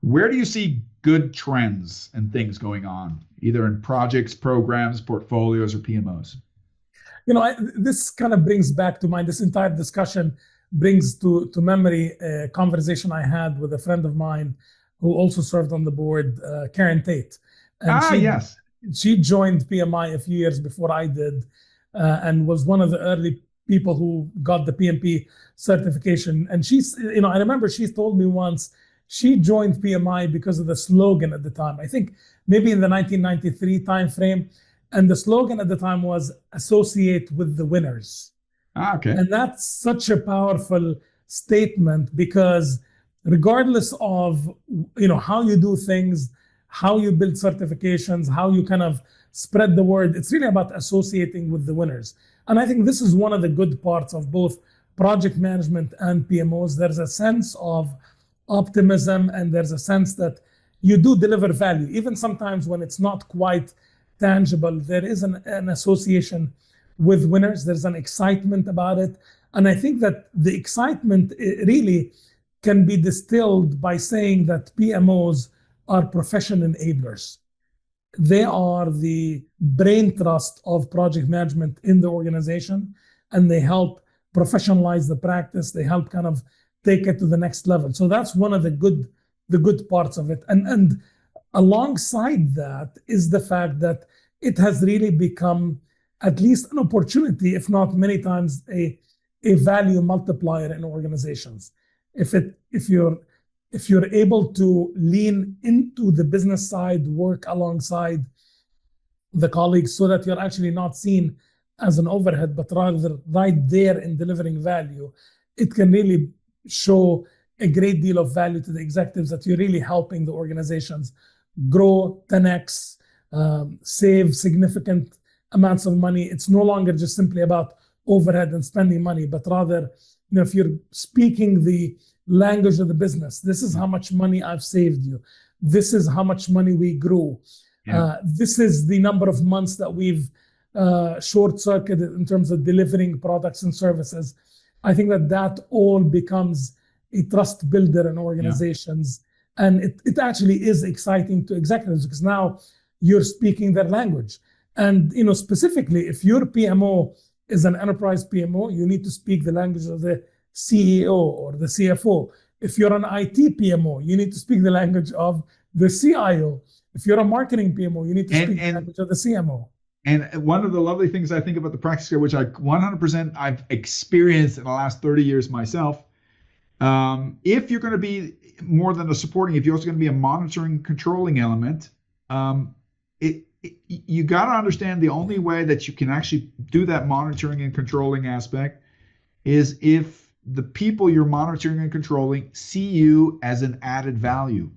Where do you see good trends and things going on, either in projects, programs, portfolios, or PMOs? This kind of brings back to mind, this entire discussion brings to memory a conversation I had with a friend of mine who also served on the board, Karen Tate. And yes. She joined PMI a few years before I did, and was one of the early people who got the PMP certification. And I remember she told me once she joined PMI because of the slogan at the time. I think maybe in the 1993 timeframe. And the slogan at the time was associate with the winners. Okay. And that's such a powerful statement, because regardless of, how you do things, how you build certifications, how you kind of spread the word, it's really about associating with the winners. And I think this is one of the good parts of both project management and PMOs. There's a sense of optimism, and there's a sense that you do deliver value. Even sometimes when it's not quite tangible, there is an association with winners. There's an excitement about it. And I think that the excitement really can be distilled by saying that PMOs are profession enablers. They are the brain trust of project management in the organization, and they help professionalize the practice. They help kind of take it to the next level. So that's one of the good parts of it. And alongside that is the fact that it has really become at least an opportunity, if not many times a value multiplier in organizations. If you're able to lean into the business side, work alongside the colleagues so that you're actually not seen as an overhead, but rather right there in delivering value, it can really show a great deal of value to the executives that you're really helping the organizations grow, 10x, save significant amounts of money. It's no longer just simply about overhead and spending money, but rather, if you're speaking the language of the business, this is how much money I've saved you. This is how much money we grew. Yeah. This is the number of months that we've short-circuited in terms of delivering products and services. I think that all becomes a trust builder in organizations. Yeah. And it actually is exciting to executives, because now you're speaking their language. And specifically, if your PMO is an enterprise PMO, you need to speak the language of the CEO or the CFO. If you're an IT PMO, you need to speak the language of the CIO. If you're a marketing PMO, you need to speak the language of the CMO. And one of the lovely things I think about the practice here, which I 100% I've experienced in the last 30 years myself, if you're going to be more than a supporting, if you're also going to be a monitoring, controlling element, you got to understand the only way that you can actually do that monitoring and controlling aspect is if the people you're monitoring and controlling see you as an added value.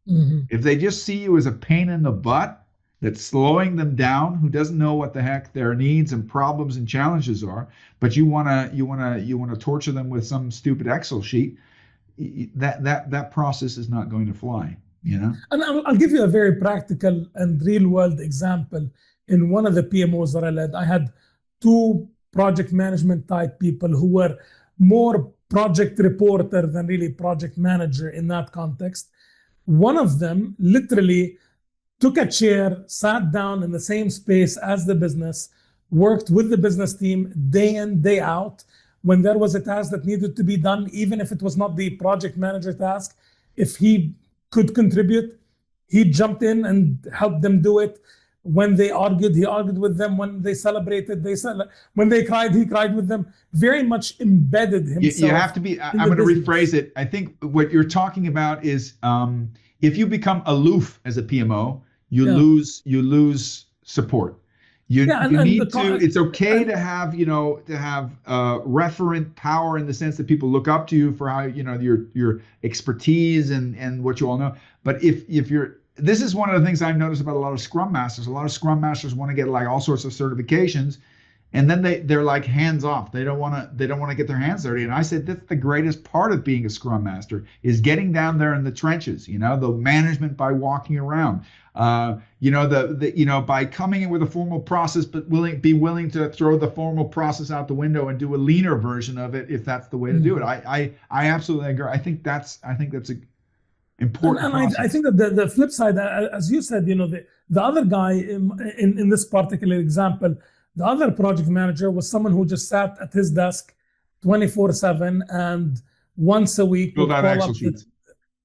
Mm-hmm. If they just see you as a pain in the butt that's slowing them down, who doesn't know what the heck their needs and problems and challenges are, but you want to torture them with some stupid Excel sheet, that process is not going to fly. And I'll give you a very practical and real world example. In one of the PMOs that I led, I had two project management type people who were more project reporter than really project manager in that context. One of them literally took a chair, sat down in the same space as the business, worked with the business team day in, day out. When there was a task that needed to be done, even if it was not the project manager task, if he could contribute, he jumped in and helped them do it. When they argued, he argued with them. When they celebrated, when they cried, he cried with them. Very much embedded himself. You have to be, I'm going to rephrase it. I think what you're talking about is if you become aloof as a PMO, you lose support. It's okay to have referent power in the sense that people look up to you for how, your expertise and what you all know. But if this is one of the things I've noticed about a lot of Scrum Masters. A lot of Scrum Masters want to get like all sorts of certifications, and then they're like hands off. They don't want to get their hands dirty. And I said that's the greatest part of being a Scrum Master is getting down there in the trenches. The management by walking around. By coming in with a formal process, but be willing to throw the formal process out the window and do a leaner version of it if that's the way to do it. I absolutely agree. I think that's important process. I think that the flip side, as you said, the other guy in this particular example, the other project manager was someone who just sat at his desk 24/7, and once a week would call up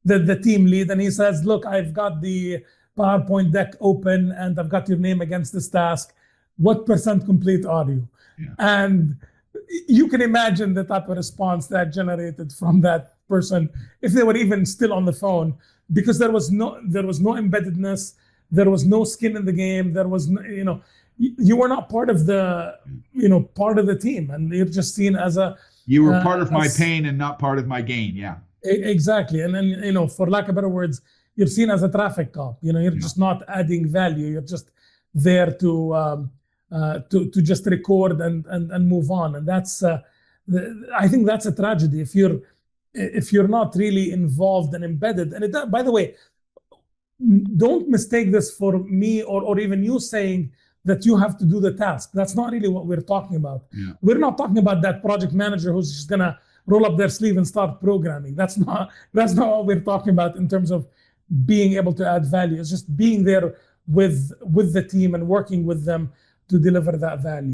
the team lead, and he says, look, I've got the PowerPoint deck open and I've got your name against this task. What % complete are you? Yeah. And you can imagine the type of response that generated from that person if they were even still on the phone, because there was no embeddedness, there was no skin in the game, there was no, you were not part of the team, and you're just seen as you were part of my pain and not part of my gain. Yeah, exactly. And then for lack of better words, you're seen as a traffic cop. You're just not adding value. You're just there to just record and move on. And that's I think that's a tragedy if you're not really involved and embedded. And by the way, don't mistake this for me or even you saying that you have to do the task. That's not really what we're talking about. Yeah. We're not talking about that project manager who's just gonna roll up their sleeve and start programming. That's not what we're talking about in terms of being able to add value. It's just being there with the team and working with them to deliver that value.